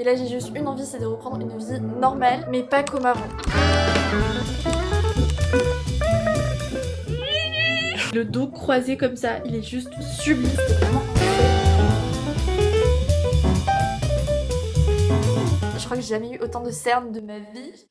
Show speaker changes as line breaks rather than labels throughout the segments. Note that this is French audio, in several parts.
Et là j'ai juste une envie, c'est de reprendre une vie normale, mais pas comme avant. Le dos croisé comme ça, il est juste sublime. C'est vraiment je crois que j'ai jamais eu autant de cernes de ma vie.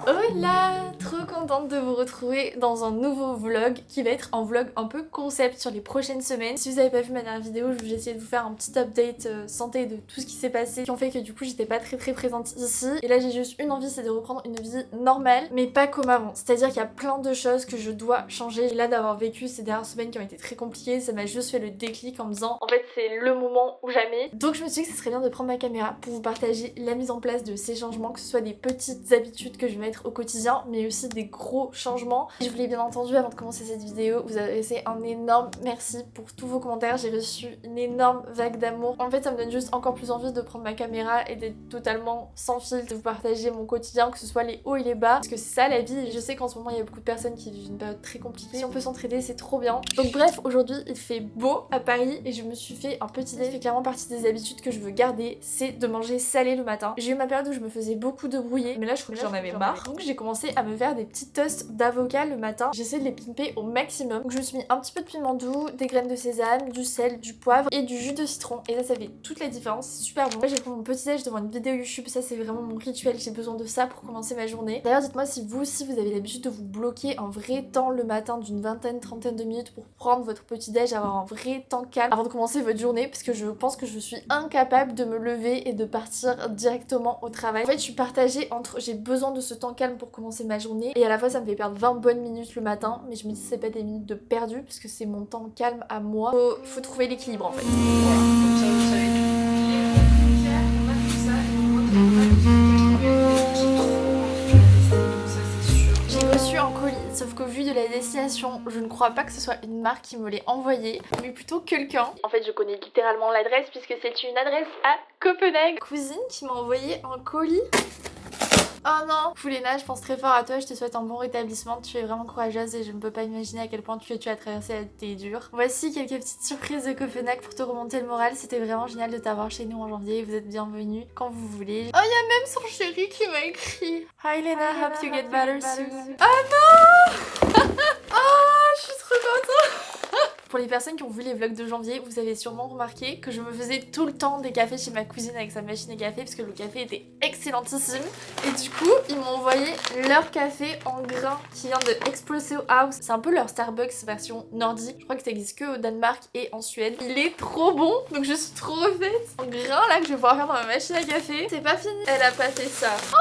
Hola! Trop contente de vous retrouver dans un nouveau vlog qui va être un vlog un peu concept sur les prochaines semaines. Si vous n'avez pas vu ma dernière vidéo, je vais essayer de vous faire un petit update santé de tout ce qui s'est passé qui ont fait que du coup j'étais pas très présente ici. Et là j'ai juste une envie, c'est de reprendre une vie normale mais pas comme avant. C'est-à-dire qu'il y a plein de choses que je dois changer. Et là d'avoir vécu ces dernières semaines qui ont été très compliquées, ça m'a juste fait le déclic en me disant en fait c'est le moment ou jamais. Donc je me suis dit que ce serait bien de prendre ma caméra pour vous partager la mise en place de ces changements, que ce soit des petites habitudes que je vais mettre au quotidien mais aussi des gros changements. Je voulais bien entendu avant de commencer cette vidéo vous adresser un énorme merci pour tous vos commentaires. J'ai reçu une énorme vague d'amour. En fait ça me donne juste encore plus envie de prendre ma caméra et d'être totalement sans filtre, de vous partager mon quotidien, que ce soit les hauts et les bas, parce que c'est ça la vie. Et je sais qu'en ce moment il y a beaucoup de personnes qui vivent une période très compliquée. Si on peut s'entraider c'est trop bien. Donc bref, aujourd'hui il fait beau à Paris et je me suis fait un petit déj. Ça fait clairement partie des habitudes que je veux garder, c'est de manger salé le matin. J'ai eu ma période où je me faisais beaucoup de brouillé, mais là je trouve que j'en avais marre. Donc j'ai commencé à me faire des petits toasts d'avocat le matin. J'essaie de les pimper au maximum. Donc je me suis mis un petit peu de piment doux, des graines de sésame, du sel, du poivre et du jus de citron. Et là ça fait toute la différence, c'est super bon. Là j'ai pris mon petit déj devant une vidéo YouTube, ça c'est vraiment mon rituel, j'ai besoin de ça pour commencer ma journée. D'ailleurs dites-moi si vous aussi vous avez l'habitude de vous bloquer un vrai temps le matin d'une vingtaine, trentaine de minutes pour prendre votre petit déj, avoir un vrai temps calme avant de commencer votre journée, parce que je pense que je suis incapable de me lever et de partir directement au travail. En fait je suis partagée entre j'ai besoin de ce temps calme pour commencer ma journée et à la fois ça me fait perdre 20 bonnes minutes le matin, mais je me dis c'est pas des minutes de perdu parce que c'est mon temps calme à moi. Faut trouver l'équilibre en fait. Voilà, comme ça vous savez. J'ai reçu un colis, sauf qu'au vu de la destination, je ne crois pas que ce soit une marque qui me l'ait envoyé, mais plutôt quelqu'un. En fait, je connais littéralement l'adresse puisque c'est une adresse à Copenhague. Cousine qui m'a envoyé un colis. Oh non! Foulena, je pense très fort à toi, je te souhaite un bon rétablissement, tu es vraiment courageuse et je ne peux pas imaginer à quel point tu as traversé la vie dure. Voici quelques petites surprises de Copenhague pour te remonter le moral, c'était vraiment génial de t'avoir chez nous en janvier, vous êtes bienvenue quand vous voulez. Oh, il y a même son chéri qui m'a écrit! Hi Lena, hope you get better soon. Oh non! Oh, je suis trop contente! Pour les personnes qui ont vu les vlogs de janvier, vous avez sûrement remarqué que je me faisais tout le temps des cafés chez ma cousine avec sa machine à café parce que le café était excellentissime. Et du coup, ils m'ont envoyé leur café en grains qui vient de Espresso House. C'est un peu leur Starbucks version nordique. Je crois que ça existe que au Danemark et en Suède. Il est trop bon, donc je suis trop refaite. En grains là que je vais pouvoir faire dans ma machine à café. C'est pas fini, elle a pas fait ça. Oh!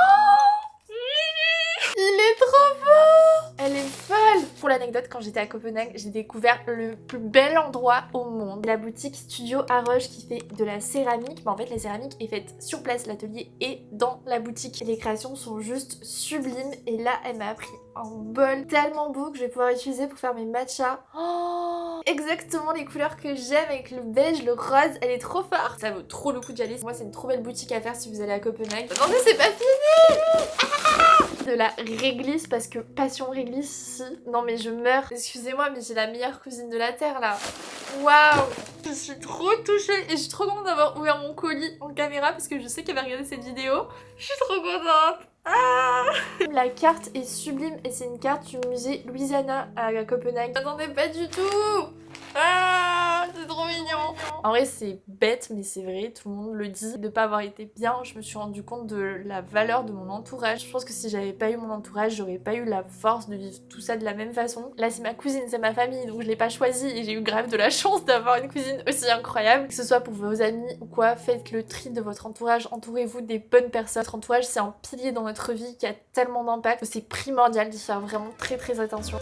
Il est trop beau! Elle est folle! Pour l'anecdote, quand j'étais à Copenhague, j'ai découvert le plus bel endroit au monde. La boutique Studio Arroche qui fait de la céramique. Mais en fait, la céramique est faite sur place. L'atelier est dans la boutique. Et les créations sont juste sublimes. Et là, elle m'a pris un bol tellement beau que je vais pouvoir utiliser pour faire mes matchas. Oh! Exactement les couleurs que j'aime avec le beige, le rose. Elle est trop forte. Ça vaut trop le coup d'y aller. Moi, c'est une trop belle boutique à faire si vous allez à Copenhague. Attendez, c'est pas fini! De la réglisse parce que passion réglisse ici. Non mais je meurs. Excusez-moi mais j'ai la meilleure cousine de la terre là. Waouh! Je suis trop touchée et je suis trop contente d'avoir ouvert mon colis en caméra parce que je sais qu'elle va regarder cette vidéo. Je suis trop contente. Ah! La carte est sublime et c'est une carte du musée Louisiana à Copenhague. J'attendais pas du tout. Ah, c'est trop mignon. En vrai c'est bête mais c'est vrai, tout le monde le dit. De pas avoir été bien, je me suis rendu compte de la valeur de mon entourage. Je pense que si j'avais pas eu mon entourage, j'aurais pas eu la force de vivre tout ça de la même façon. Là c'est ma cousine, c'est ma famille, donc je l'ai pas choisi et j'ai eu grave de la chance d'avoir une cousine aussi incroyable. Que ce soit pour vos amis ou quoi, faites le tri de votre entourage, entourez-vous des bonnes personnes. Votre entourage c'est un pilier dans notre vie qui a tellement d'impact que c'est primordial d'y faire vraiment très attention.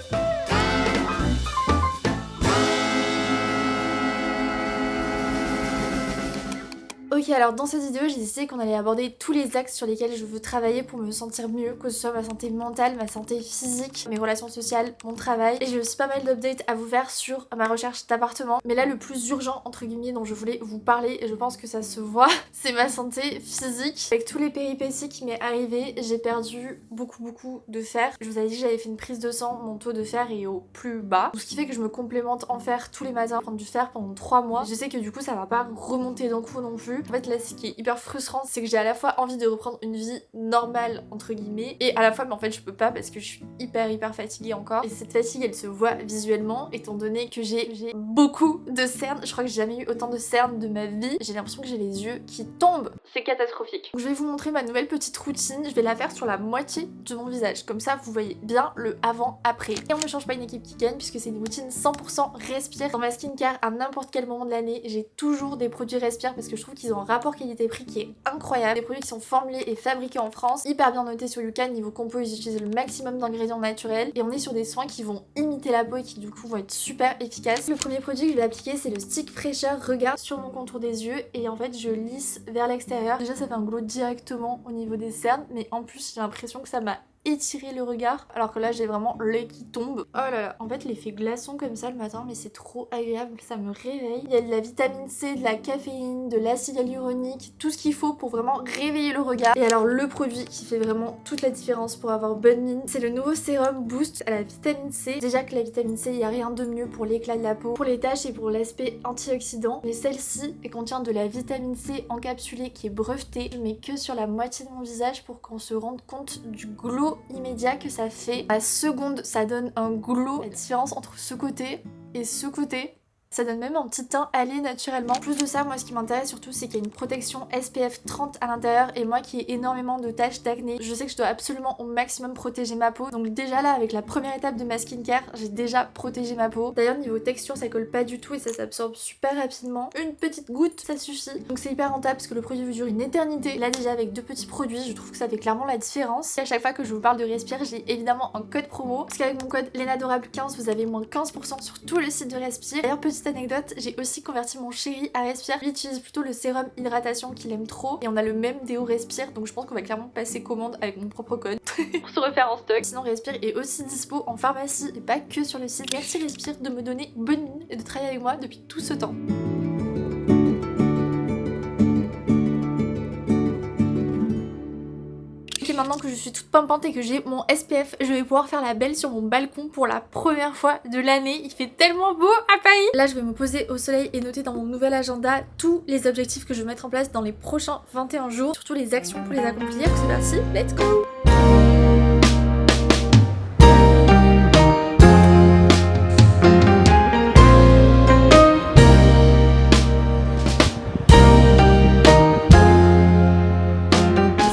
Ok, Ok, alors dans cette vidéo, j'ai décidé qu'on allait aborder tous les axes sur lesquels je veux travailler pour me sentir mieux, que ce soit ma santé mentale, ma santé physique, mes relations sociales, mon travail. Et j'ai aussi pas mal d'updates à vous faire sur ma recherche d'appartement. Mais là, le plus urgent, entre guillemets, dont je voulais vous parler, et je pense que ça se voit, c'est ma santé physique. Avec tous les péripéties qui m'est arrivé, j'ai perdu beaucoup de fer. Je vous avais dit que j'avais fait une prise de sang, mon taux de fer est au plus bas. Ce qui fait que je me complémente en fer tous les matins, prendre du fer pendant 3 mois. Je sais que du coup, ça va pas remonter d'un coup non plus. En fait, là, ce qui est hyper frustrant, c'est que j'ai à la fois envie de reprendre une vie normale, entre guillemets, et à la fois, mais en fait, je peux pas parce que je suis hyper fatiguée encore. Et cette fatigue, elle se voit visuellement, étant donné que j'ai beaucoup de cernes. Je crois que j'ai jamais eu autant de cernes de ma vie. J'ai l'impression que j'ai les yeux qui tombent. C'est catastrophique. Donc, je vais vous montrer ma nouvelle petite routine. Je vais la faire sur la moitié de mon visage. Comme ça, vous voyez bien le avant-après. Et on ne change pas une équipe qui gagne, puisque c'est une routine 100% respire. Dans ma skincare, à n'importe quel moment de l'année, j'ai toujours des produits respire parce que je trouve qu'ils ont un rapport qualité-prix qui est incroyable. Des produits qui sont formulés et fabriqués en France, hyper bien notés sur Yuka. Niveau compo, ils utilisent le maximum d'ingrédients naturels et on est sur des soins qui vont imiter la peau et qui du coup vont être super efficaces. Le premier produit que je vais appliquer, c'est le stick fraîcheur Regard sur mon contour des yeux et en fait je lisse vers l'extérieur. Déjà ça fait un glow directement au niveau des cernes, mais en plus j'ai l'impression que ça m'a étirer le regard, alors que là j'ai vraiment l'œil qui tombe. Oh là là, en fait l'effet glaçon comme ça le matin, mais c'est trop agréable, ça me réveille. Il y a de la vitamine C, de la caféine, de l'acide hyaluronique, tout ce qu'il faut pour vraiment réveiller le regard. Et alors le produit qui fait vraiment toute la différence pour avoir bonne mine, c'est le nouveau sérum Boost à la vitamine C. Déjà que la vitamine C, il n'y a rien de mieux pour l'éclat de la peau, pour les taches et pour l'aspect antioxydant, mais celle-ci, elle contient de la vitamine C encapsulée qui est brevetée, mais que sur la moitié de mon visage pour qu'on se rende compte du glow immédiat que ça fait. À seconde, ça donne un glow. La différence entre ce côté et ce côté, ça donne même un petit teint allié naturellement. En plus de ça, moi ce qui m'intéresse surtout, c'est qu'il y a une protection SPF 30 à l'intérieur et moi qui ai énormément de taches d'acné, je sais que je dois absolument au maximum protéger ma peau. Donc déjà là, avec la première étape de ma skincare, j'ai déjà protégé ma peau. D'ailleurs niveau texture, ça colle pas du tout et ça s'absorbe super rapidement. Une petite goutte, ça suffit. Donc c'est hyper rentable parce que le produit vous dure une éternité. Là déjà avec 2 petits produits, je trouve que ça fait clairement la différence. Et à chaque fois que je vous parle de Respire, j'ai évidemment un code promo. Parce qu'avec mon code LENADORABLE15, vous avez moins 15% sur tout le site de Respire. D'ailleurs petite anecdote, j'ai aussi converti mon chéri à Respire. Il utilise plutôt le sérum hydratation qu'il aime trop et on a le même déo Respire, donc je pense qu'on va clairement passer commande avec mon propre code pour se refaire en stock. Sinon Respire est aussi dispo en pharmacie et pas que sur le site. Merci Respire de me donner bonne mine et de travailler avec moi depuis tout ce temps. Maintenant que je suis toute pimpante et que j'ai mon SPF, je vais pouvoir faire la belle sur mon balcon pour la première fois de l'année. Il fait tellement beau à Paris. Là, je vais me poser au soleil et noter dans mon nouvel agenda tous les objectifs que je vais mettre en place dans les prochains 21 jours, surtout les actions pour les accomplir. C'est parti, let's go!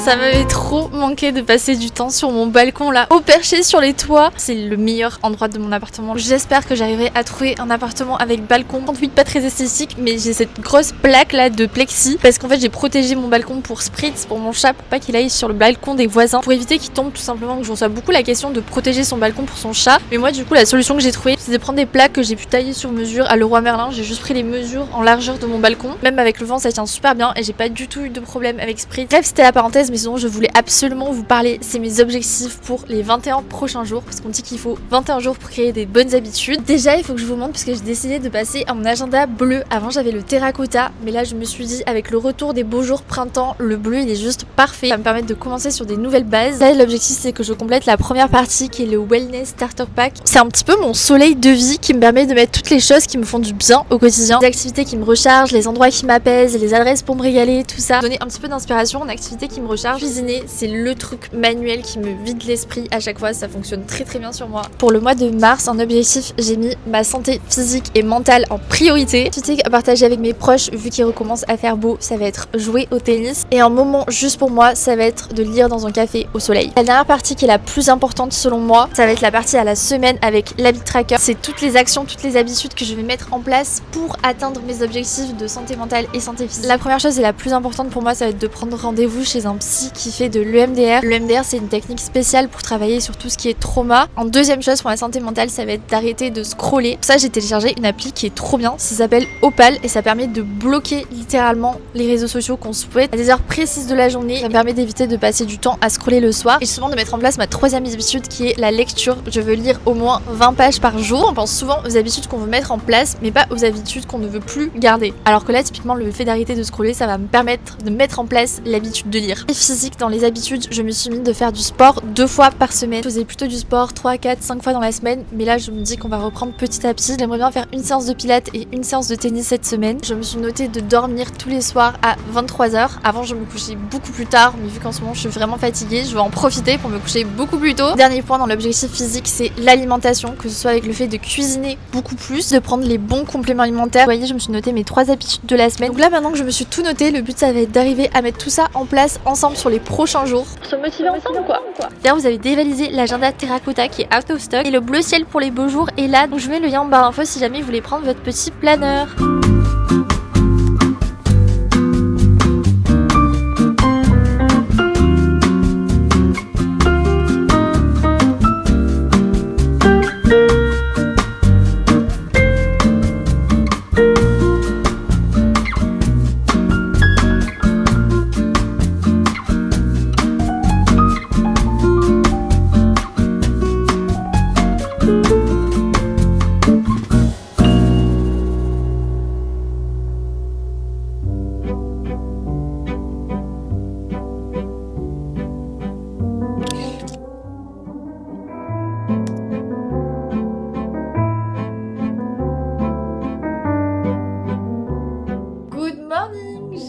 Ça m'avait trop manqué de passer du temps sur mon balcon là, au perché sur les toits. C'est le meilleur endroit de mon appartement. J'espère que j'arriverai à trouver un appartement avec balcon. Oui, pas très esthétique, mais j'ai cette grosse plaque là de plexi parce qu'en fait j'ai protégé mon balcon pour Spritz, pour mon chat, pour pas qu'il aille sur le balcon des voisins, pour éviter qu'il tombe tout simplement. Je reçois beaucoup la question de protéger son balcon pour son chat. Mais moi du coup la solution que j'ai trouvée, c'est de prendre des plaques que j'ai pu tailler sur mesure à Leroy Merlin. J'ai juste pris les mesures en largeur de mon balcon. Même avec le vent ça tient super bien et j'ai pas du tout eu de problème avec Spritz. Bref, c'était la parenthèse, mais sinon je voulais absolument vous parler, c'est mes objectifs pour les 21 prochains jours, parce qu'on dit qu'il faut 21 jours pour créer des bonnes habitudes. Déjà il faut que je vous montre parce que j'ai décidé de passer à mon agenda bleu. Avant j'avais le terracotta, mais là je me suis dit avec le retour des beaux jours printemps, le bleu il est juste parfait. Ça va me permettre de commencer sur des nouvelles bases. Là l'objectif c'est que je complète la première partie qui est le Wellness Starter Pack. C'est un petit peu mon soleil de vie qui me permet de mettre toutes les choses qui me font du bien au quotidien. Les activités qui me rechargent, les endroits qui m'apaisent, les adresses pour me régaler, tout ça. Donner un petit peu d'inspiration en activité qui me recharge. Cuisiner, c'est le truc manuel qui me vide l'esprit à chaque fois, ça fonctionne très bien sur moi. Pour le mois de mars, en objectif, j'ai mis ma santé physique et mentale en priorité. Activité à partager avec mes proches, vu qu'il recommence à faire beau, ça va être jouer au tennis. Et un moment juste pour moi, ça va être de lire dans un café au soleil. La dernière partie qui est la plus importante selon moi, ça va être la partie à la semaine avec l'habit tracker. C'est toutes les actions, toutes les habitudes que je vais mettre en place pour atteindre mes objectifs de santé mentale et santé physique. La première chose et la plus importante pour moi, ça va être de prendre rendez-vous chez un psy psy qui fait de l'EMDR. L'EMDR, c'est une technique spéciale pour travailler sur tout ce qui est trauma. En deuxième chose pour la santé mentale, ça va être d'arrêter de scroller. Pour ça, j'ai téléchargé une appli qui est trop bien. Ça s'appelle Opal et ça permet de bloquer littéralement les réseaux sociaux qu'on souhaite à des heures précises de la journée. Ça me permet d'éviter de passer du temps à scroller le soir et justement de mettre en place ma troisième habitude qui est la lecture. Je veux lire au moins 20 pages par jour. On pense souvent aux habitudes qu'on veut mettre en place, mais pas aux habitudes qu'on ne veut plus garder. Alors que là, typiquement, le fait d'arrêter de scroller, ça va me permettre de mettre en place l'habitude de lire. Et physique, dans les habitudes, je me suis mis de faire du sport 2 fois par semaine. Je faisais plutôt du sport 3, 4, 5 fois dans la semaine, mais là, je me dis qu'on va reprendre petit à petit. J'aimerais bien faire une séance de pilates et une séance de tennis cette semaine. Je me suis notée de dormir tous les soirs à 23h. Avant, je me couchais beaucoup plus tard, mais vu qu'en ce moment, je suis vraiment fatiguée, je vais en profiter pour me coucher beaucoup plus tôt. Dernier point dans l'objectif physique, c'est l'alimentation, que ce soit avec le fait de cuisiner beaucoup plus, de prendre les bons compléments alimentaires. Vous voyez, je me suis noté mes 3 habitudes de la semaine. Donc là, maintenant que je me suis tout noté, le but, ça va être d'arriver à mettre tout ça en place ensemble sur les prochains jours. Pour se motiver ensemble, quoi. D'ailleurs, vous avez dévalisé l'agenda Terracotta qui est out of stock et le bleu ciel pour les beaux jours est là. Donc je mets le lien en barre d'infos si jamais vous voulez prendre votre petit planeur.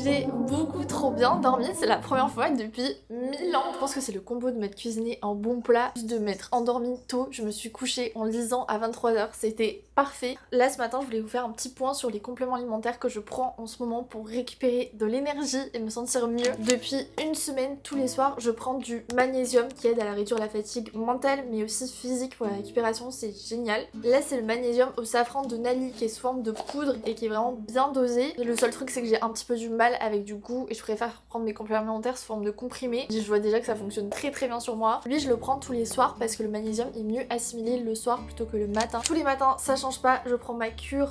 J'ai beaucoup trop bien dormi, c'est la première fois depuis 1000 ans. Je pense que c'est le combo de m'être cuisiné un bon plat, de m'être endormi tôt. Je me suis couchée en lisant à 23h, c'était parfait. Là ce matin je voulais vous faire un petit point sur les compléments alimentaires que je prends en ce moment pour récupérer de l'énergie et me sentir mieux. Depuis une semaine, tous les soirs, je prends du magnésium qui aide à la réduire la fatigue mentale mais aussi physique pour la récupération, c'est génial. Là c'est le magnésium au safran de Nali qui est sous forme de poudre et qui est vraiment bien dosé. Et le seul truc c'est que j'ai un petit peu du mal avec du goût et je préfère prendre mes compléments alimentaires sous forme de comprimé. Je vois déjà que ça fonctionne très bien sur moi. Lui je le prends tous les soirs parce que le magnésium est mieux assimilé le soir plutôt que le matin. Tous les matins ça change pas, je prends ma cure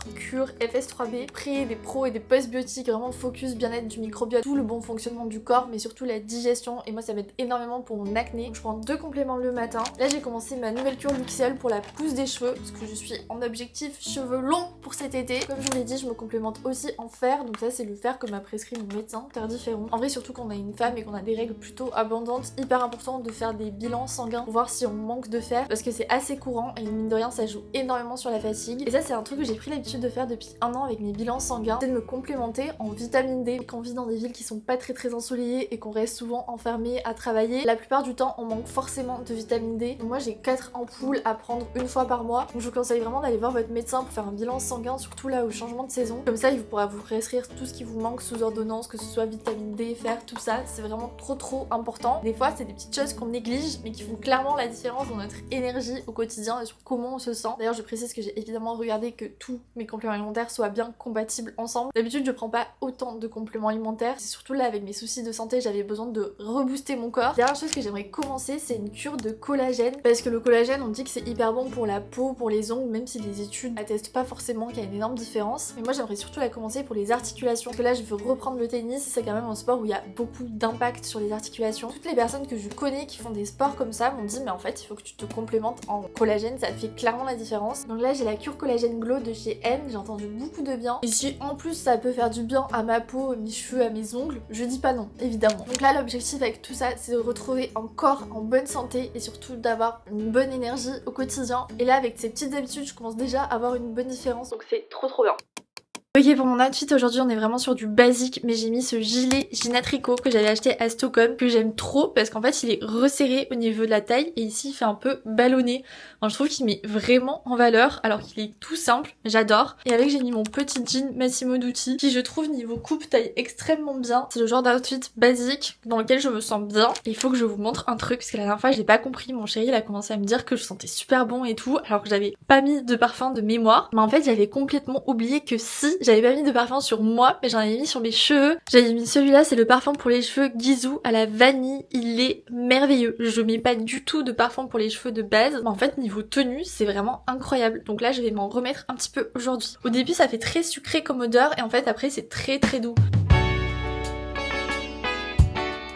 FS3B, pré des pros et des post-biotiques, vraiment focus bien-être du microbiote, tout le bon fonctionnement du corps mais surtout la digestion et moi ça m'aide énormément pour mon acné. Donc je prends 2 compléments le matin. Là j'ai commencé ma nouvelle cure Luxiol pour la pousse des cheveux parce que je suis en objectif cheveux longs pour cet été. Comme je vous l'ai dit, je me complémente aussi en fer, donc ça c'est le fer que m'a prescrit mon médecin, Tardiféron. En vrai surtout quand on a une femme et qu'on a des règles plutôt abondantes, hyper important de faire des bilans sanguins pour voir si on manque de fer parce que c'est assez courant et mine de rien ça joue énormément sur la fatigue. Et ça c'est un truc que j'ai pris l'habitude de faire depuis 1 an avec mes bilans sanguins, c'est de me complémenter en vitamine D. Quand on vit dans des villes qui sont pas très ensoleillées et qu'on reste souvent enfermé à travailler, la plupart du temps on manque forcément de vitamine D. Donc moi j'ai 4 ampoules à prendre une fois par mois, donc je vous conseille vraiment d'aller voir votre médecin pour faire un bilan sanguin, surtout là au changement de saison. Comme ça il pourra vous prescrire tout ce qui vous manque sous ordonnance, que ce soit vitamine D, fer, tout ça, c'est vraiment trop important. Des fois c'est des petites choses qu'on néglige mais qui font clairement la différence dans notre énergie au quotidien et sur comment on se sent. D'ailleurs je précise que j'ai évidemment regardé que tous mes compléments alimentaires soient bien compatibles ensemble. D'habitude je prends pas autant de compléments alimentaires, c'est surtout là avec mes soucis de santé j'avais besoin de rebooster mon corps. Dernière chose que j'aimerais commencer, c'est une cure de collagène parce que le collagène on dit que c'est hyper bon pour la peau, pour les ongles, même si les études attestent pas forcément qu'il y a une énorme différence. Mais moi j'aimerais surtout la commencer pour les articulations parce que là je veux reprendre le tennis, c'est quand même un sport où il y a beaucoup d'impact sur les articulations. Toutes les personnes que je connais qui font des sports comme ça m'ont dit mais en fait il faut que tu te complémentes en collagène, ça fait clairement la différence. Donc là j'ai la cure collagène glow de chez M, j'ai entendu beaucoup de bien. Et si en plus ça peut faire du bien à ma peau, à mes cheveux, à mes ongles, je dis pas non, évidemment. Donc là l'objectif avec tout ça c'est de retrouver un corps en bonne santé et surtout d'avoir une bonne énergie au quotidien. Et là avec ces petites habitudes je commence déjà à avoir une bonne différence, donc c'est trop bien. Ok, pour mon outfit aujourd'hui on est vraiment sur du basique, mais j'ai mis ce gilet Gina Tricot que j'avais acheté à Stockholm, que j'aime trop parce qu'en fait il est resserré au niveau de la taille et ici il fait un peu ballonné. Enfin, je trouve qu'il met vraiment en valeur alors qu'il est tout simple, j'adore. Et avec j'ai mis mon petit jean Massimo Dutti qui je trouve niveau coupe taille extrêmement bien. C'est le genre d'outfit basique dans lequel je me sens bien. Et il faut que je vous montre un truc parce que la dernière fois j'ai pas compris, mon chéri il a commencé à me dire que je sentais super bon et tout alors que j'avais pas mis de parfum de mémoire. Mais en fait j'avais complètement oublié que si j'avais pas mis de parfum sur moi, mais j'en avais mis sur mes cheveux. J'avais mis celui-là, c'est le parfum pour les cheveux Gisou à la vanille. Il est merveilleux. Je mets pas du tout de parfum pour les cheveux de base, mais en fait niveau tenue, c'est vraiment incroyable. Donc là, je vais m'en remettre un petit peu aujourd'hui. Au début, ça fait très sucré comme odeur, et en fait après, c'est très très doux.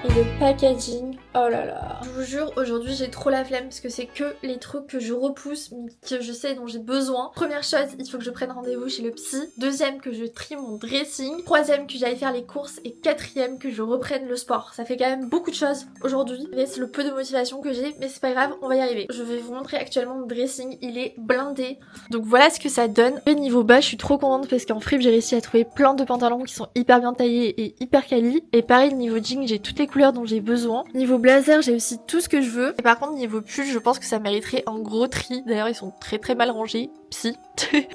Et le packaging, oh là là. Je vous jure, aujourd'hui j'ai trop la flemme parce que c'est que les trucs que je repousse mais que je sais dont j'ai besoin. Première chose, il faut que je prenne rendez-vous chez le psy. Deuxième, que je trie mon dressing. Troisième, que j'aille faire les courses. Et quatrième, que je reprenne le sport. Ça fait quand même beaucoup de choses aujourd'hui. C'est le peu de motivation que j'ai, mais c'est pas grave, on va y arriver. Je vais vous montrer actuellement mon dressing, il est blindé. Donc voilà ce que ça donne. Et niveau bas, je suis trop contente parce qu'en fripe j'ai réussi à trouver plein de pantalons qui sont hyper bien taillés et hyper quali. Et pareil, niveau jean, j'ai toutes les couleurs dont j'ai besoin. Niveau blazer, j'ai aussi tout ce que je veux. Et par contre, niveau pull, je pense que ça mériterait un gros tri. D'ailleurs, ils sont très très mal rangés. Psy.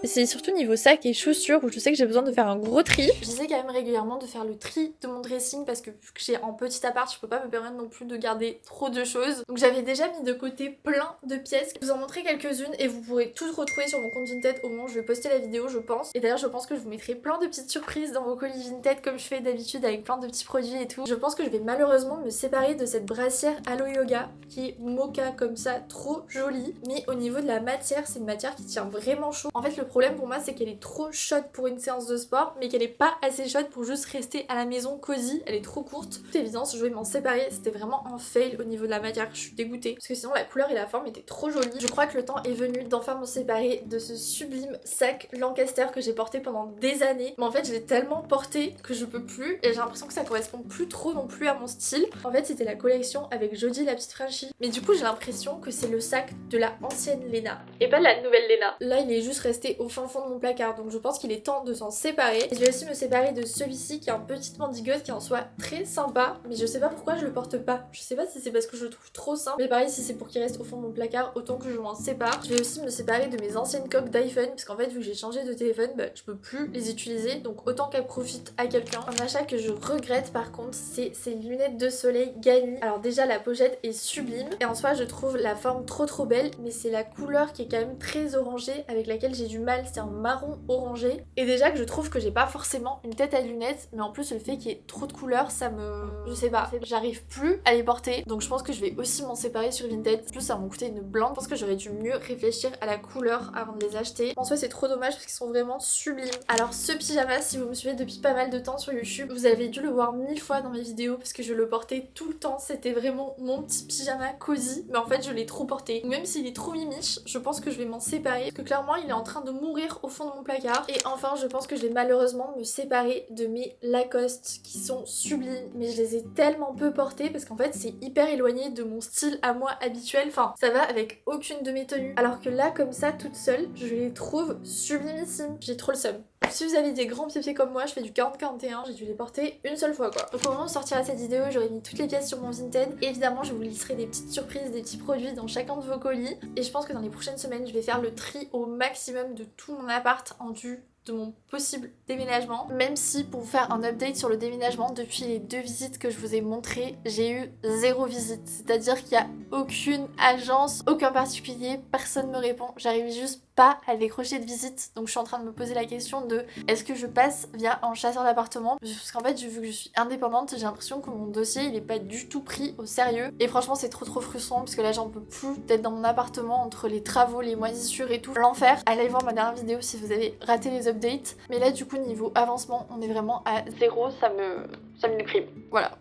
C'est surtout niveau sac et chaussures où je sais que j'ai besoin de faire un gros tri. J'essaie quand même régulièrement de faire le tri de mon dressing parce que vu que j'ai un petit appart, je peux pas me permettre non plus de garder trop de choses. Donc j'avais déjà mis de côté plein de pièces. Je vous en montrer quelques-unes et vous pourrez toutes retrouver sur mon compte Vinted au moment où je vais poster la vidéo, je pense. Et d'ailleurs, je pense que je vous mettrai plein de petites surprises dans vos colis Vinted comme je fais d'habitude avec plein de petits produits et tout. Je pense que je vais malheureusement me séparer de cette brassière Alo Yoga qui est mocha comme ça, trop jolie. Mais au niveau de la matière, c'est une matière qui tient vraiment chaud. En fait, le problème pour moi, c'est qu'elle est trop chaude pour une séance de sport, mais qu'elle est pas assez chaude pour juste rester à la maison cosy. Elle est trop courte. Toute évidence, je vais m'en séparer. C'était vraiment un fail au niveau de la matière. Je suis dégoûtée. Parce que sinon, la couleur et la forme étaient trop jolies. Je crois que le temps est venu d'enfin m'en séparer de ce sublime sac Lancaster que j'ai porté pendant des années. Mais en fait, je l'ai tellement porté que je peux plus. Et j'ai l'impression que ça correspond plus trop non plus à mon style. En fait, c'était la collection avec Jodie la petite Frenchie. Mais du coup, j'ai l'impression que c'est le sac de la ancienne Léna. Et pas de la nouvelle Léna. Là, il est juste resté au fin fond de mon placard, donc je pense qu'il est temps de s'en séparer. Et je vais aussi me séparer de celui-ci qui est un petit mandigote qui en soit très sympa, mais je sais pas pourquoi je le porte pas. Je sais pas si c'est parce que je le trouve trop simple, mais pareil, si c'est pour qu'il reste au fond de mon placard, autant que je m'en sépare. Je vais aussi me séparer de mes anciennes coques d'iPhone, parce qu'en fait, vu que j'ai changé de téléphone, bah, je peux plus les utiliser, donc autant qu'elles profitent à quelqu'un. Un achat que je regrette par contre, c'est ces lunettes de soleil Gani. Alors déjà, la pochette est sublime, et en soi, je trouve la forme trop belle, mais c'est la couleur qui est quand même très orangée, avec laquelle j'ai du mal. C'est un marron orangé, et déjà que je trouve que j'ai pas forcément une tête à lunettes, mais en plus le fait qu'il y ait trop de couleurs, ça me... je sais pas, j'arrive plus à les porter, donc je pense que je vais aussi m'en séparer sur Vinted. En plus ça m'a coûté une blinde, je pense que j'aurais dû mieux réfléchir à la couleur avant de les acheter. En soi c'est trop dommage parce qu'ils sont vraiment sublimes. Alors ce pyjama, si vous me suivez depuis pas mal de temps sur YouTube, vous avez dû le voir 1000 fois dans mes vidéos parce que je le portais tout le temps, c'était vraiment mon petit pyjama cosy, mais en fait je l'ai trop porté. Même s'il est trop mimiche, je pense que je vais m'en séparer parce que clairement il est en train de mourir au fond de mon placard. Et enfin je pense que je vais malheureusement me séparer de mes Lacoste qui sont sublimes, mais je les ai tellement peu portés parce qu'en fait c'est hyper éloigné de mon style à moi habituel, enfin ça va avec aucune de mes tenues, alors que là comme ça toute seule je les trouve sublimissimes. J'ai trop le seum. Si vous avez des grands pieds comme moi, je fais du 40-41, j'ai dû les porter une seule fois quoi. Donc au moment où sortira cette vidéo, j'aurai mis toutes les pièces sur mon Vinted. Évidemment, je vous listerai des petites surprises, des petits produits dans chacun de vos colis. Et je pense que dans les prochaines semaines, je vais faire le tri au maximum de tout mon appart en vue de mon possible déménagement. Même si pour vous faire un update sur le déménagement, depuis les 2 visites que je vous ai montrées, j'ai eu 0 visite. C'est-à-dire qu'il n'y a aucune agence, aucun particulier, personne me répond. J'arrive juste pas à décrocher de visite. Donc je suis en train de me poser la question de est-ce que je passe via un chasseur d'appartement, parce qu'en fait vu que je suis indépendante, j'ai l'impression que mon dossier il est pas du tout pris au sérieux. Et franchement c'est trop frustrant parce que là j'en peux plus d'être dans mon appartement entre les travaux, les moisissures et tout. L'enfer. Allez voir ma dernière vidéo si vous avez raté les updates. Mais là du coup niveau avancement on est vraiment à 0, ça me déprime. Voilà.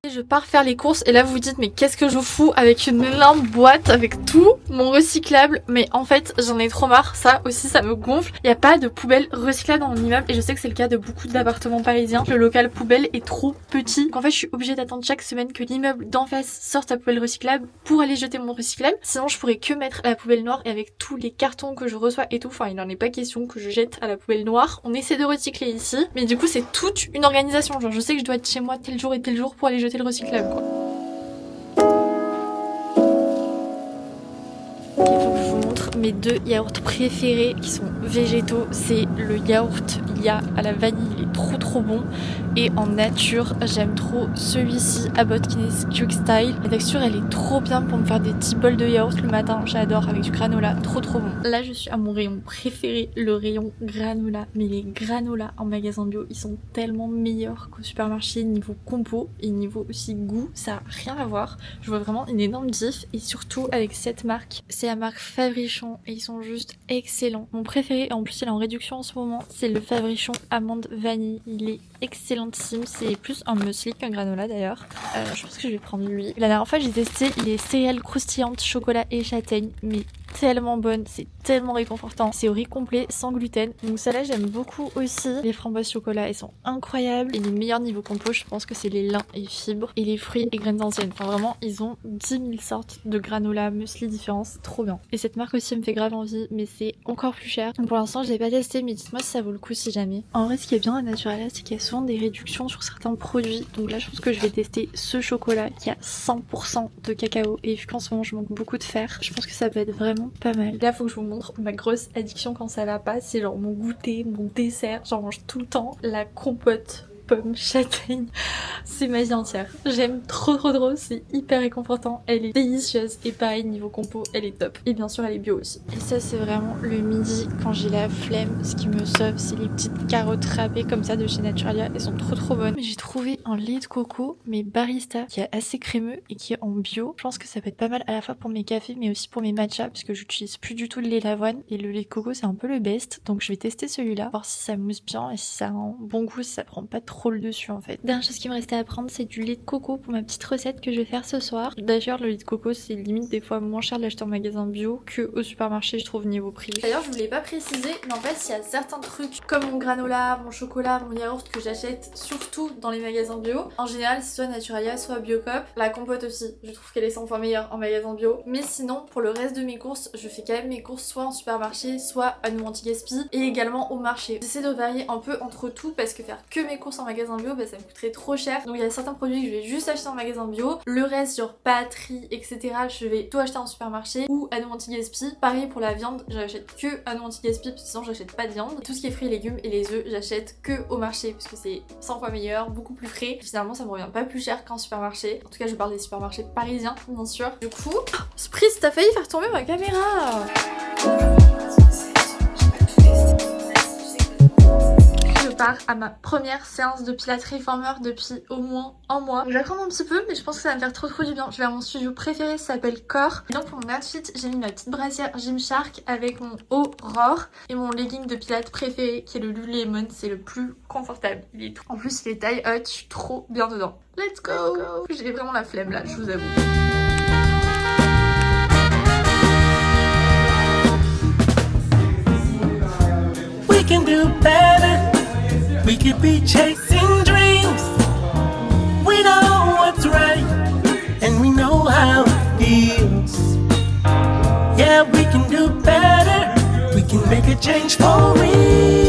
Je pars faire les courses et là vous vous dites mais qu'est-ce que je fous avec une énorme boîte avec tout mon recyclable, mais en fait j'en ai trop marre, ça aussi ça me gonfle. Il n'y a pas de poubelle recyclable dans mon immeuble et je sais que c'est le cas de beaucoup d'appartements parisiens. Le local poubelle est trop petit, donc en fait je suis obligée d'attendre chaque semaine que l'immeuble d'en face sorte sa poubelle recyclable pour aller jeter mon recyclable. Sinon je pourrais que mettre à la poubelle noire, et avec tous les cartons que je reçois et tout, enfin il n'en est pas question que je jette à la poubelle noire. On essaie de recycler ici, mais du coup c'est toute une organisation, genre je sais que je dois être chez moi tel jour et tel jour pour aller jeter le recyclable quoi. Il faut que je vous vous montre mes 2 yaourts préférés qui sont végétaux. C'est le yaourt Lia à la vanille, il est trop bon. Et en nature, j'aime trop celui-ci, Abbott Quick Style. La texture, elle est trop bien pour me faire des petits bols de yaourt le matin. J'adore, avec du granola, trop bon. Là, je suis à mon rayon préféré, le rayon granola. Mais les granolas en magasin bio, ils sont tellement meilleurs qu'au supermarché niveau compo et niveau aussi goût. Ça n'a rien à voir. Je vois vraiment une énorme diff. Et surtout avec cette marque, c'est la marque Fabrichon. Et ils sont juste excellents. Mon préféré, en plus il est en réduction en ce moment, c'est le Fabrichon Amande Vanille. Il est excellentissime, c'est plus un muesli qu'un granola d'ailleurs. Je pense que je vais prendre lui. La dernière fois j'ai testé les céréales croustillantes chocolat et châtaigne, mais tellement bonne, c'est tellement réconfortant. C'est au riz complet, sans gluten. Donc celle-là j'aime beaucoup aussi. Les framboises chocolat, elles sont incroyables. Et les meilleurs niveaux compo, je pense que c'est les lin et fibres et les fruits et graines anciennes. Enfin vraiment, ils ont 10 000 sortes de granola, muesli différents, c'est trop bien. Et cette marque aussi me fait grave envie, mais c'est encore plus cher. Donc pour l'instant je l'ai pas testé, mais dites-moi si ça vaut le coup si jamais. En vrai, ce qui est bien à Naturalia, c'est qu'il y a souvent des réductions sur certains produits. Donc là je pense que je vais tester ce chocolat qui a 100% de cacao. Et vu qu'en ce moment je manque beaucoup de fer, je pense que ça peut être vraiment pas mal. Là faut que je vous montre ma grosse addiction quand ça va pas, c'est genre mon goûter, mon dessert, j'en mange tout le temps, la compote pomme châtaigne, c'est ma vie entière. J'aime trop, c'est hyper réconfortant, elle est délicieuse et pareil niveau compo, elle est top. Et bien sûr elle est bio aussi. Et ça c'est vraiment le midi quand j'ai la flemme, ce qui me sauve c'est les petites carottes râpées comme ça de chez Naturalia, elles sont trop bonnes. J'ai trouvé un lait de coco mais barista qui est assez crémeux et qui est en bio. Je pense que ça peut être pas mal à la fois pour mes cafés mais aussi pour mes matchas puisque j'utilise plus du tout le lait d'avoine et le lait de coco c'est un peu le best, donc je vais tester celui-là, voir si ça mousse bien et si ça a un bon goût, si ça prend pas trop le dessus en fait. Dernière chose qui me restait à prendre, c'est du lait de coco pour ma petite recette que je vais faire ce soir. D'ailleurs le lait de coco c'est limite des fois moins cher de l'acheter en magasin bio que au supermarché je trouve niveau prix. D'ailleurs je voulais pas préciser mais en fait il y a certains trucs comme mon granola, mon chocolat, mon yaourt que j'achète surtout dans les magasins bio. En général c'est soit Naturalia soit Biocop. La compote aussi, je trouve qu'elle est 100 fois meilleure en magasin bio. Mais sinon pour le reste de mes courses, je fais quand même mes courses soit en supermarché, soit à nous anti-gaspi et également au marché. J'essaie de varier un peu entre tout parce que faire que mes courses en magasin bio, bah, ça me coûterait trop cher. Donc il y a certains produits que je vais juste acheter en magasin bio. Le reste, genre pâtes, riz, etc., je vais tout acheter en supermarché ou à nous anti-gaspi. Pareil pour la viande, j'achète que à nous anti-gaspi parce que sinon j'achète pas de viande. Tout ce qui est fruits et légumes et les œufs, j'achète que au marché parce que c'est 100 fois meilleur, beaucoup plus frais. Finalement, ça me revient pas plus cher qu'en supermarché. En tout cas, je parle des supermarchés parisiens, bien sûr. Du coup, Spritz, t'as failli faire tomber ma caméra. Part à ma première séance de Pilates Reformer depuis au moins un mois. J'accroche un petit peu mais je pense que ça va me faire trop du bien. Je vais à mon studio préféré, ça s'appelle Core. Et donc pour mon outfit, j'ai mis ma petite brassière Gymshark avec mon haut Roar et mon legging de Pilates préféré qui est le Lululemon, c'est le plus confortable. Il est tout. En plus il est taille haute, je suis trop bien dedans. Let's go. J'ai vraiment la flemme là, je vous avoue. We can do better. We could be chasing dreams. We know what's right, and we know how it feels. Yeah, we can do better. We can make a change for real.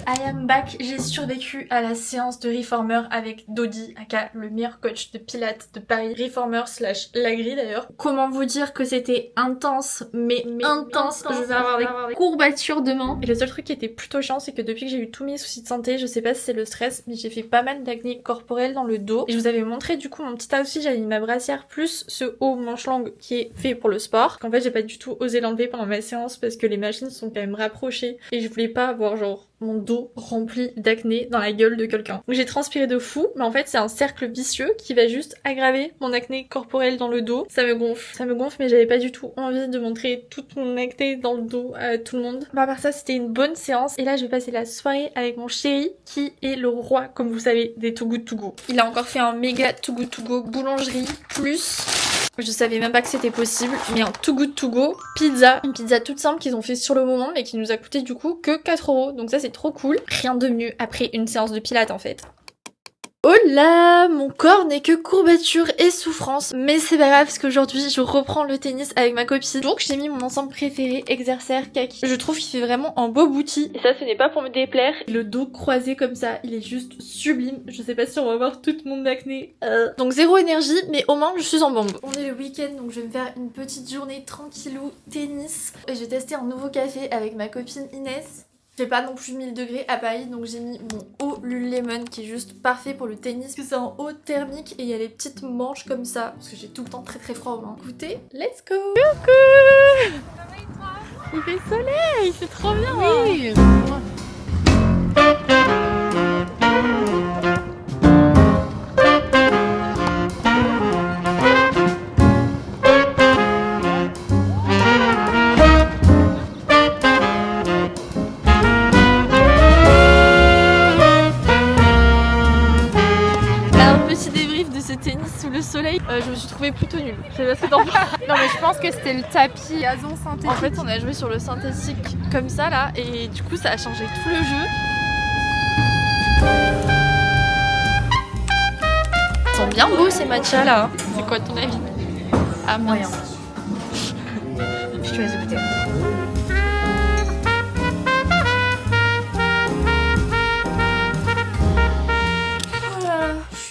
I am back. J'ai survécu à la séance de Reformer avec Dodi, aka le meilleur coach de pilates de Paris. Reformer / Lagri d'ailleurs. Comment vous dire que c'était intense, mais intense. Je vais avoir des courbatures demain. Et le seul truc qui était plutôt chiant, c'est que depuis que j'ai eu tous mes soucis de santé, je sais pas si c'est le stress, mais j'ai fait pas mal d'acné corporel dans le dos. Et je vous avais montré du coup mon petit outfit, j'avais mis ma brassière plus ce haut manche longue qui est fait pour le sport. En fait, j'ai pas du tout osé l'enlever pendant ma séance parce que les machines sont quand même rapprochées et je voulais pas avoir genre mon dos rempli d'acné dans la gueule de quelqu'un. Donc j'ai transpiré de fou, mais en fait c'est un cercle vicieux qui va juste aggraver mon acné corporel dans le dos. Ça me gonfle, mais j'avais pas du tout envie de montrer toute mon acné dans le dos à tout le monde. Bah, à part ça, c'était une bonne séance et là je vais passer la soirée avec mon chéri qui est le roi, comme vous savez, des Too Good To Go. Il a encore fait un méga Too Good To Go boulangerie plus... Je savais même pas que c'était possible, mais un Too Good To Go pizza. Une pizza toute simple qu'ils ont fait sur le moment, mais qui nous a coûté du coup que 4 €. Donc ça c'est trop cool. Rien de mieux après une séance de pilates en fait. Oh là, mon corps n'est que courbature et souffrance, mais c'est pas grave parce qu'aujourd'hui je reprends le tennis avec ma copine. Donc j'ai mis mon ensemble préféré, Exercer Kaki. Je trouve qu'il fait vraiment un beau bouti. Et ça, ce n'est pas pour me déplaire. Le dos croisé comme ça, il est juste sublime. Je sais pas si on va voir toute mon acné. Donc zéro énergie, mais au moins je suis en bombe. On est le week-end, donc je vais me faire une petite journée tranquillou tennis. Et je vais tester un nouveau café avec ma copine Inès. Il fait pas non plus 1000 degrés à Paris, donc j'ai mis mon haut Lululemon qui est juste parfait pour le tennis parce que c'est un haut thermique et il y a les petites manches comme ça parce que j'ai tout le temps très froid aux mains. Écoutez, let's go. Coucou. Il fait soleil, c'est trop bien. Oui. Sous le soleil, je me suis trouvée plutôt nulle. Je sais pas ce que t'en penses.
Non mais je pense que c'était le tapis gazon synthétique.
En fait on a joué sur le synthétique comme ça là et du coup ça a changé tout le jeu. Ils sont bien beaux ces matchas là. C'est quoi ton avis? Ah moyen. Je te laisse écouter.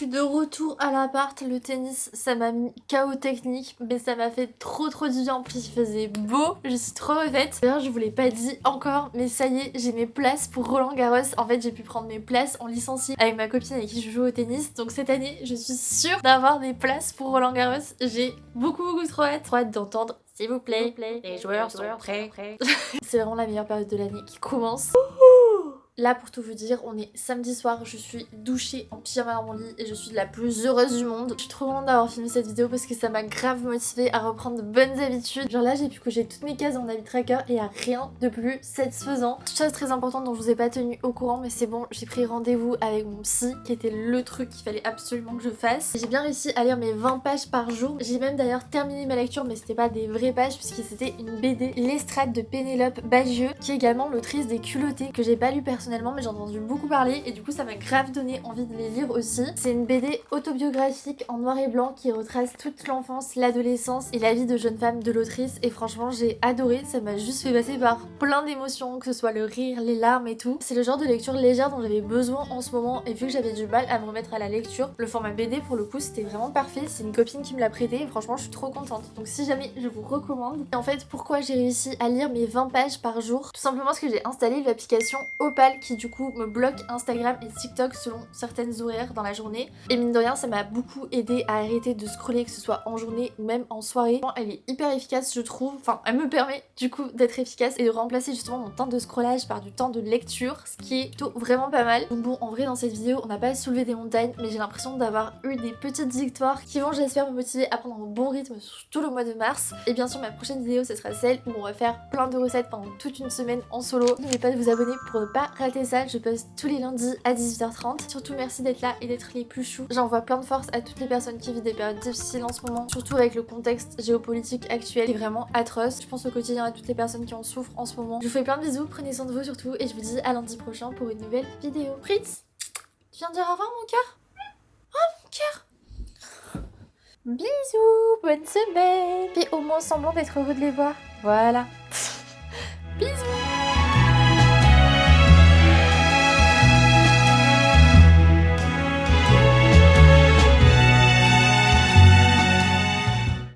De retour à l'appart, le tennis ça m'a mis KO technique mais ça m'a fait trop du bien, en plus il faisait beau, je suis trop refaite. D'ailleurs je vous l'ai pas dit encore mais ça y est, j'ai mes places pour Roland Garros. En fait j'ai pu prendre mes places en licencié avec ma copine avec qui je joue au tennis, donc cette année je suis sûre d'avoir des places pour Roland Garros. J'ai beaucoup trop hâte d'entendre s'il vous plaît, les joueurs sont prêts. C'est vraiment la meilleure période de l'année qui commence. Là pour tout vous dire, on est samedi soir, je suis douchée en pyjama dans mon lit et je suis la plus heureuse du monde. Je suis trop contente d'avoir filmé cette vidéo parce que ça m'a grave motivée à reprendre de bonnes habitudes. Genre là j'ai pu cocher toutes mes cases dans mon habit tracker et à rien de plus satisfaisant. Chose très importante dont je vous ai pas tenu au courant mais c'est bon, j'ai pris rendez-vous avec mon psy qui était le truc qu'il fallait absolument que je fasse. J'ai bien réussi à lire mes 20 pages par jour. J'ai même d'ailleurs terminé ma lecture mais c'était pas des vraies pages puisque c'était une BD, L'Estrade de Pénélope Bagieux, qui est également l'autrice des Culottés que j'ai pas lu personnellement mais j'ai entendu beaucoup parler et du coup ça m'a grave donné envie de les lire aussi. C'est une BD autobiographique en noir et blanc qui retrace toute l'enfance, l'adolescence et la vie de jeune femme de l'autrice et franchement j'ai adoré, ça m'a juste fait passer par plein d'émotions, que ce soit le rire, les larmes et tout. C'est le genre de lecture légère dont j'avais besoin en ce moment et vu que j'avais du mal à me remettre à la lecture, le format BD pour le coup c'était vraiment parfait. C'est une copine qui me l'a prêté et franchement je suis trop contente. Donc si jamais je vous recommande. Et en fait pourquoi j'ai réussi à lire mes 20 pages par jour? Tout simplement parce que j'ai installé l'application Opal qui du coup me bloque Instagram et TikTok selon certaines horaires dans la journée. Et mine de rien ça m'a beaucoup aidé à arrêter de scroller, que ce soit en journée ou même en soirée. Elle est hyper efficace je trouve, enfin elle me permet du coup d'être efficace et de remplacer justement mon temps de scrollage par du temps de lecture, ce qui est plutôt vraiment pas mal. Donc bon en vrai dans cette vidéo on n'a pas soulevé des montagnes mais j'ai l'impression d'avoir eu des petites victoires qui vont j'espère me motiver à prendre un bon rythme sur tout le mois de mars. Et bien sûr ma prochaine vidéo ce sera celle où on va faire plein de recettes pendant toute une semaine en solo. N'oubliez pas de vous abonner pour ne pas rater ça, je poste tous les lundis à 18h30. Surtout merci d'être là et d'être les plus choux. J'envoie plein de force à toutes les personnes qui vivent des périodes difficiles en ce moment, surtout avec le contexte géopolitique actuel qui est vraiment atroce. Je pense au quotidien à toutes les personnes qui en souffrent en ce moment. Je vous fais plein de bisous, prenez soin de vous surtout et je vous dis à lundi prochain pour une nouvelle vidéo. Fritz, tu viens de dire au revoir mon cœur? Oh mon cœur! Bisous, bonne semaine. Puis au moins semblant d'être heureux de les voir. Voilà.